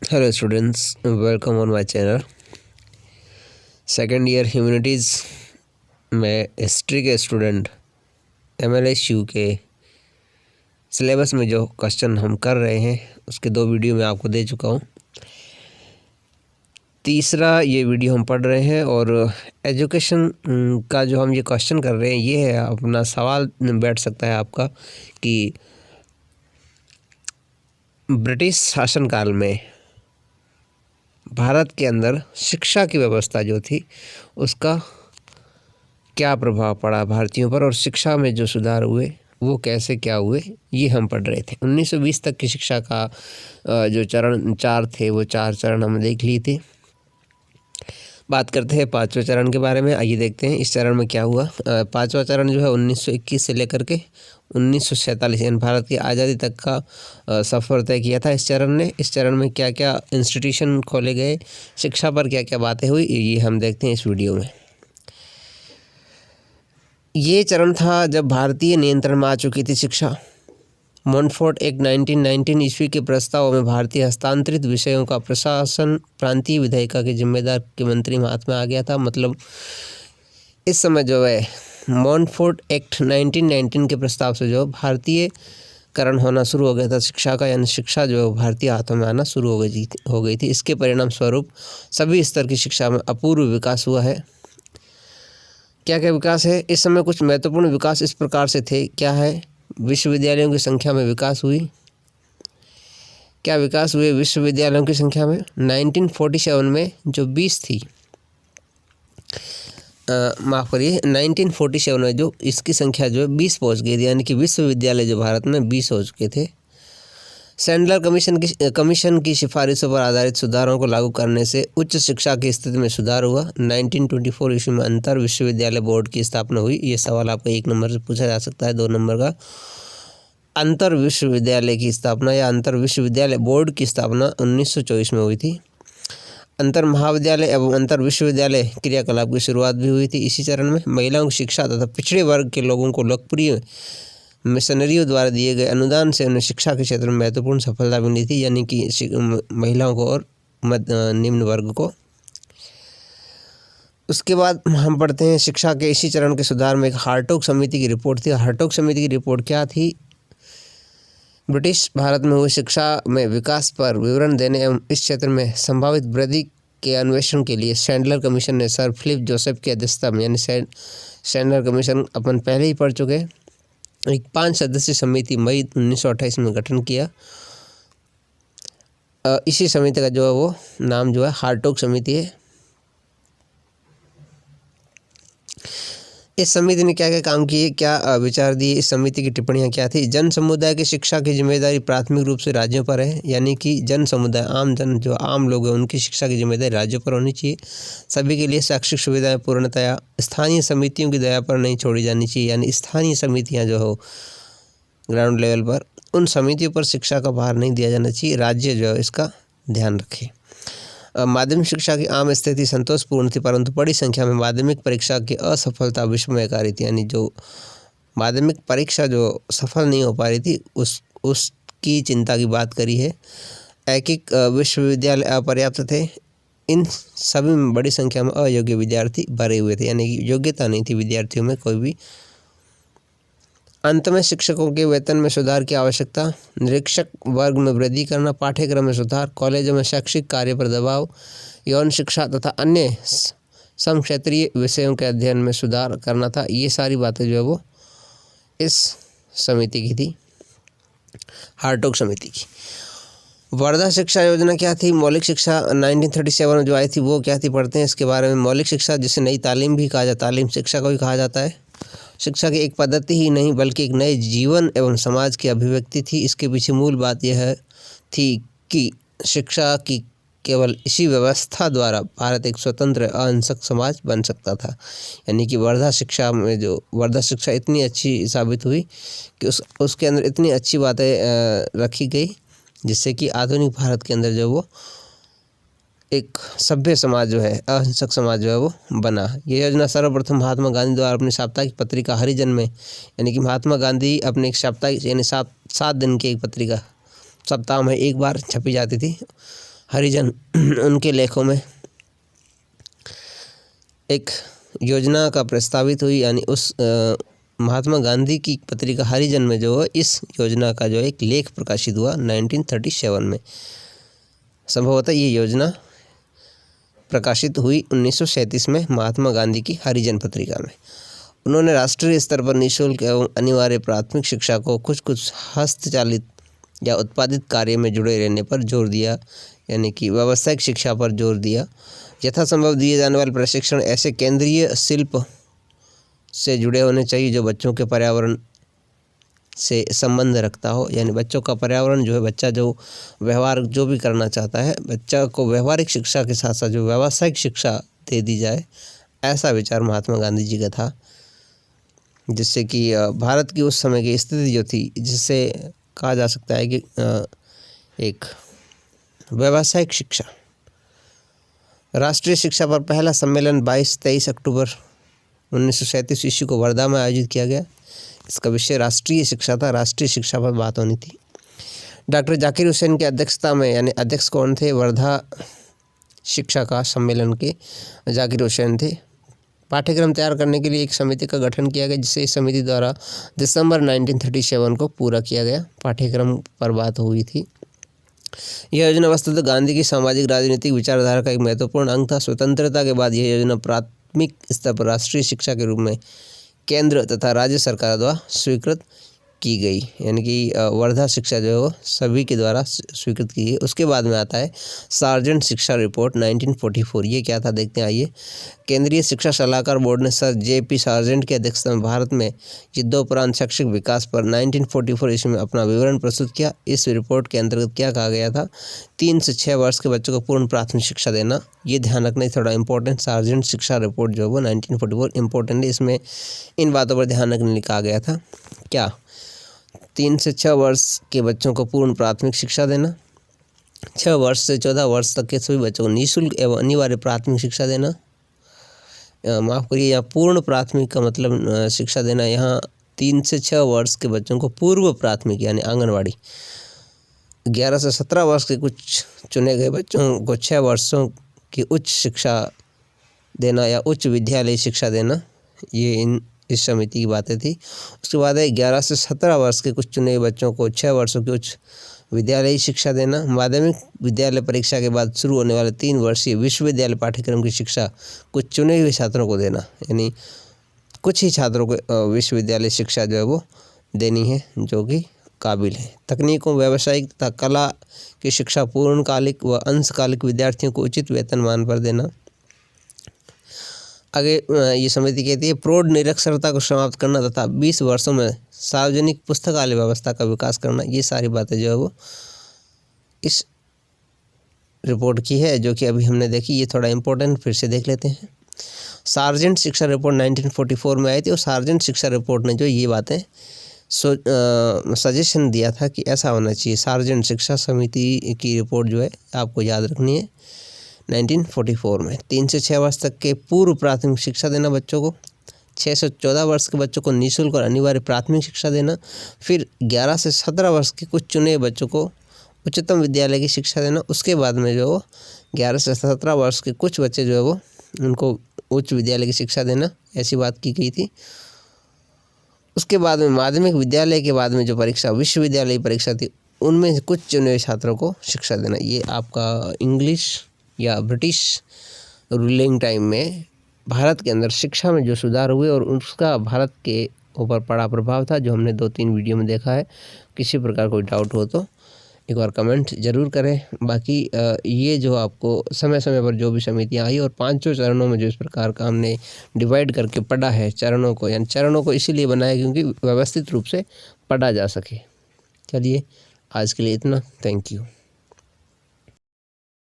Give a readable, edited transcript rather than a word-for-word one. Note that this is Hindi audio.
Hello students, welcome on my channel. Second year humanities में हिस्ट्री के स्टूडेंट MLSU के सिलेबस में जो क्वेश्चन हम कर रहे हैं उसके 2 वीडियो मैं आपको दे चुका हूँ। तीसरा ये वीडियो हम पढ़ रहे हैं और एजुकेशन का जो हम ये क्वेश्चन कर रहे हैं ये है, अपना सवाल बैठ सकता है आपका कि ब्रिटिश शासनकाल में भारत के अंदर शिक्षा की व्यवस्था जो थी उसका क्या प्रभाव पड़ा भारतीयों पर, और शिक्षा में जो सुधार हुए वो कैसे क्या हुए, ये हम पढ़ रहे थे। 1920 तक की शिक्षा का जो चरण 4 थे वो 4 चरण हम देख लिए थे। बात करते हैं 5वें चरण के बारे में। आइए देखते हैं इस चरण में क्या हुआ। 5वां चरण जो है 1921 से लेकर के 1947 यानी भारत की आज़ादी तक का सफ़र तय किया था इस चरण ने। इस चरण में क्या क्या इंस्टीट्यूशन खोले गए, शिक्षा पर क्या क्या बातें हुई, ये हम देखते हैं इस वीडियो में। ये चरण था जब भारतीय नियंत्रण में आ चुकी थी शिक्षा। मॉन्टफोर्ट एक्ट 1919 ईस्वी के प्रस्ताव में भारतीय हस्तांतरित विषयों का प्रशासन प्रांतीय विधायिका के जिम्मेदार के मंत्री में हाथ में आ गया था। मतलब इस समय जो है मॉन्टफोर्ट एक्ट 1919 के प्रस्ताव से जो भारतीयकरण होना शुरू हो गया था शिक्षा का, यानी शिक्षा जो भारतीय हाथों में आना शुरू हो गई थी। इसके परिणाम स्वरूप सभी स्तर की शिक्षा में अपूर्व विकास हुआ है। क्या क्या विकास है इस समय? कुछ महत्वपूर्ण विकास इस प्रकार से थे। क्या है? विश्वविद्यालयों की संख्या में विकास हुई। क्या विकास हुए विश्वविद्यालयों की संख्या में? 1947 में जो 20 थी, माफ़ करिए, 1947 में जो इसकी संख्या जो है 20 पहुँच गई थी, यानी कि विश्वविद्यालय जो भारत में 20 हो चुके थे। सैंडलर कमीशन की सिफारिशों पर आधारित सुधारों को लागू करने से उच्च शिक्षा की स्थिति में सुधार हुआ। 1924 ईस्वी में अंतर विश्वविद्यालय बोर्ड की स्थापना हुई। ये सवाल आपका 1 नंबर से पूछा जा सकता है। 2 नंबर का अंतर विश्वविद्यालय की स्थापना या अंतर विश्वविद्यालय बोर्ड की स्थापना 1924 में हुई थी। अंतर महाविद्यालय एवं अंतर विश्वविद्यालय क्रियाकलाप की शुरुआत भी हुई थी इसी चरण में। महिलाओं की शिक्षा तथा पिछड़े वर्ग के लोगों को लोकप्रिय मिशनरियों द्वारा दिए गए अनुदान से उन्हें शिक्षा के क्षेत्र में महत्वपूर्ण सफलता मिली थी, यानी कि महिलाओं को और निम्न वर्ग को। उसके बाद हम पढ़ते हैं शिक्षा के इसी चरण के सुधार में एक हार्टोग समिति की रिपोर्ट थी। हार्टोग समिति की रिपोर्ट क्या थी? ब्रिटिश भारत में हुई शिक्षा में विकास पर विवरण देने एवं इस क्षेत्र में संभावित वृद्धि के अन्वेषण के लिए सैंडलर कमीशन ने सर फिलिप जोसेफ की अध्यक्षता में, यानी सैंडलर कमीशन अपन पहले ही पढ़ चुके, एक 5 सदस्यीय समिति मई 1928 में गठन किया। इसी समिति का जो है वो नाम जो है हार्टोग समिति है। इस समिति ने क्या क्या काम किए, क्या विचार दिए, इस समिति की टिप्पणियां क्या थी? जन समुदाय की शिक्षा की जिम्मेदारी प्राथमिक रूप से राज्यों पर है, यानी कि जन समुदाय, आम जन, जो आम लोग हैं, उनकी शिक्षा की जिम्मेदारी राज्यों पर होनी चाहिए। सभी के लिए शैक्षिक सुविधाएं पूर्णतया स्थानीय समितियों की दया पर नहीं छोड़ी जानी चाहिए, यानी स्थानीय समितियाँ जो हो ग्राउंड लेवल पर, उन समितियों पर शिक्षा का भार नहीं दिया जाना चाहिए। राज्य जो है इसका ध्यान रखे। माध्यमिक शिक्षा की आम स्थिति संतोषपूर्ण थी, परंतु बड़ी संख्या में माध्यमिक परीक्षा की असफलता विस्मयकारी थी, यानी जो माध्यमिक परीक्षा जो सफल नहीं हो पा रही थी उसकी चिंता की बात करी है। ऐकिक विश्वविद्यालय अपर्याप्त थे। इन सभी में बड़ी संख्या में अयोग्य विद्यार्थी भरे हुए थे, यानी कि योग्यता नहीं थी विद्यार्थियों में कोई भी। अंत में शिक्षकों के वेतन में सुधार की आवश्यकता, निरीक्षक वर्ग में वृद्धि करना, पाठ्यक्रम में सुधार, कॉलेजों में शैक्षिक कार्य पर दबाव, यौन शिक्षा तथा अन्य समक्षेत्रीय विषयों के अध्ययन में सुधार करना था। ये सारी बातें जो है वो इस समिति की थी, हार्टोग समिति की। वर्धा शिक्षा योजना क्या थी? मौलिक शिक्षा 1937 में जो आई थी वो क्या थी, पढ़ते हैं इसके बारे में। मौलिक शिक्षा, जिसे नई तालीम भी कहा जाता है, तालीम शिक्षा को भी कहा जाता है, शिक्षा की एक पद्धति ही नहीं बल्कि एक नए जीवन एवं समाज की अभिव्यक्ति थी। इसके पीछे मूल बात यह थी कि शिक्षा की केवल इसी व्यवस्था द्वारा भारत एक स्वतंत्र अहिंसक समाज बन सकता था, यानी कि वर्धा शिक्षा में जो वर्धा शिक्षा इतनी अच्छी साबित हुई कि उसके अंदर इतनी अच्छी बातें रखी गई जिससे कि आधुनिक भारत के अंदर जो वो एक सभ्य समाज जो है, अहिंसक समाज जो है वो बना। ये योजना सर्वप्रथम महात्मा गांधी द्वारा अपनी साप्ताहिक पत्रिका हरिजन में, यानी कि महात्मा गांधी अपने एक साप्ताहिक यानी 7 दिन की एक पत्रिका सप्ताह में एक बार छपी जाती थी, हरिजन उनके लेखों में एक योजना का प्रस्तावित हुई, यानी उस महात्मा गांधी की पत्रिका हरिजन में जो है इस योजना का जो एक लेख प्रकाशित हुआ 1937 में। संभवतः ये योजना प्रकाशित हुई 1937 में महात्मा गांधी की हरिजन पत्रिका में। उन्होंने राष्ट्रीय स्तर पर निःशुल्क एवं अनिवार्य प्राथमिक शिक्षा को कुछ हस्तचालित या उत्पादित कार्य में जुड़े रहने पर जोर दिया, यानी कि व्यावसायिक शिक्षा पर जोर दिया। यथासंभव दिए जाने वाले प्रशिक्षण ऐसे केंद्रीय शिल्प से जुड़े होने चाहिए जो बच्चों के पर्यावरण से संबंध रखता हो, यानी बच्चों का पर्यावरण जो है, बच्चा जो व्यवहार जो भी करना चाहता है, बच्चा को व्यवहारिक शिक्षा के साथ साथ जो व्यावसायिक शिक्षा दे दी जाए, ऐसा विचार महात्मा गांधी जी का था। जिससे कि भारत की उस समय की स्थिति जो थी, जिससे कहा जा सकता है कि एक व्यावसायिक शिक्षा। राष्ट्रीय शिक्षा पर पहला सम्मेलन 22-23 अक्टूबर 1937 ईस्वी को वर्धा में आयोजित किया गया। इसका विषय राष्ट्रीय शिक्षा था, राष्ट्रीय शिक्षा पर बात होनी थी। डॉक्टर जाकिर हुसैन की अध्यक्षता में, यानी अध्यक्ष कौन थे, वर्धा शिक्षा का सम्मेलन के जाकिर हुसैन थे। पाठ्यक्रम तैयार करने के लिए एक समिति का गठन किया गया, जिससे इस समिति द्वारा दिसंबर 1937 को पूरा किया गया। पाठ्यक्रम पर बात हुई थी। यह योजना वस्तुतः गांधी की सामाजिक राजनीतिक विचारधारा का एक महत्वपूर्ण अंग था। स्वतंत्रता के बाद यह योजना प्राथमिक स्तर पर राष्ट्रीय शिक्षा के रूप में केंद्र तथा राज्य सरकार द्वारा स्वीकृत की गई, यानी कि वर्धा शिक्षा जो है वो सभी के द्वारा स्वीकृत की गई। उसके बाद में आता है सार्जेंट शिक्षा रिपोर्ट 1944। ये क्या था देखते हैं, आइए। केंद्रीय शिक्षा सलाहकार बोर्ड ने सर J.P. सार्जेंट की अध्यक्षता में भारत में युद्धोपरांत शैक्षिक विकास पर 1944 ईस्वी में अपना विवरण प्रस्तुत किया। इस रिपोर्ट के अंतर्गत क्या कहा गया था, 3 से 6 वर्ष के बच्चों को पूर्ण प्राथमिक शिक्षा देना। ये ध्यान रखना थोड़ा इंपॉर्टेंट, सार्जेंट शिक्षा रिपोर्ट जो है वो 1944 इंपॉर्टेंट है। इसमें इन बातों पर ध्यान रखने के लिए कहा गया था, क्या, 3 से 6 वर्ष के बच्चों को पूर्ण प्राथमिक शिक्षा देना, 6 वर्ष से 14 वर्ष तक के सभी बच्चों को निःशुल्क एवं अनिवार्य प्राथमिक शिक्षा देना। माफ़ करिए, यहाँ पूर्ण प्राथमिक का मतलब शिक्षा देना, यहाँ 3 से 6 वर्ष के बच्चों को पूर्व प्राथमिक यानी आंगनवाड़ी, 11 से 17 वर्ष के कुछ चुने गए बच्चों को 6 वर्षों की उच्च शिक्षा देना या उच्च विद्यालय शिक्षा देना। ये इस समिति की बातें थी। उसके बाद है 11 से 17 वर्ष के कुछ चुने हुए बच्चों को 6 वर्षों की उच्च विद्यालयी शिक्षा देना। माध्यमिक विद्यालय परीक्षा के बाद शुरू होने वाले 3 वर्षीय विश्वविद्यालय पाठ्यक्रम की शिक्षा कुछ चुने हुए छात्रों को देना, यानी कुछ ही छात्रों को विश्वविद्यालय शिक्षा जो है वो देनी है जो कि काबिल है। तकनीकों, व्यावसायिक तथा कला की शिक्षा पूर्णकालिक व अंशकालिक विद्यार्थियों को उचित वेतनमान पर देना। आगे ये समिति कहती है प्रौढ़ निरक्षरता को समाप्त करना तथा 20 वर्षों में सार्वजनिक पुस्तकालय व्यवस्था का विकास करना। ये सारी बातें जो है वो इस रिपोर्ट की है, जो कि अभी हमने देखी। ये थोड़ा इम्पोर्टेंट, फिर से देख लेते हैं। सार्जेंट शिक्षा रिपोर्ट 1944 में आई थी और सार्जेंट शिक्षा रिपोर्ट ने जो ये बातें सजेशन दिया था कि ऐसा होना चाहिए। सार्जेंट शिक्षा समिति की रिपोर्ट जो है आपको याद रखनी है 1944 में। 3 से 6 वर्ष तक के पूर्व प्राथमिक शिक्षा देना बच्चों को, 6 से 14 वर्ष के बच्चों को निःशुल्क और अनिवार्य प्राथमिक शिक्षा देना, फिर 11 से 17 वर्ष के कुछ चुने बच्चों को उच्चतम विद्यालय की शिक्षा देना। उसके बाद में जो 11 से 17 वर्ष के कुछ बच्चे जो है वो उनको उच्च विद्यालय की शिक्षा देना, ऐसी बात की गई थी। उसके बाद में माध्यमिक विद्यालय के बाद में जो परीक्षा विश्वविद्यालय परीक्षा थी, उनमें कुछ चुने हुए छात्रों को शिक्षा देना। ये आपका इंग्लिश या ब्रिटिश रूलिंग टाइम में भारत के अंदर शिक्षा में जो सुधार हुए और उसका भारत के ऊपर पड़ा प्रभाव था, जो हमने 2-3 वीडियो में देखा है। किसी प्रकार कोई डाउट हो तो एक बार कमेंट ज़रूर करें। बाकी ये जो आपको समय समय पर जो भी समितियाँ आई और 5 चरणों में जो इस प्रकार का हमने डिवाइड करके पढ़ा है चरणों को, यानी चरणों को इसीलिए बनाया क्योंकि व्यवस्थित रूप से पढ़ा जा सके। चलिए आज के लिए इतना, थैंक यू।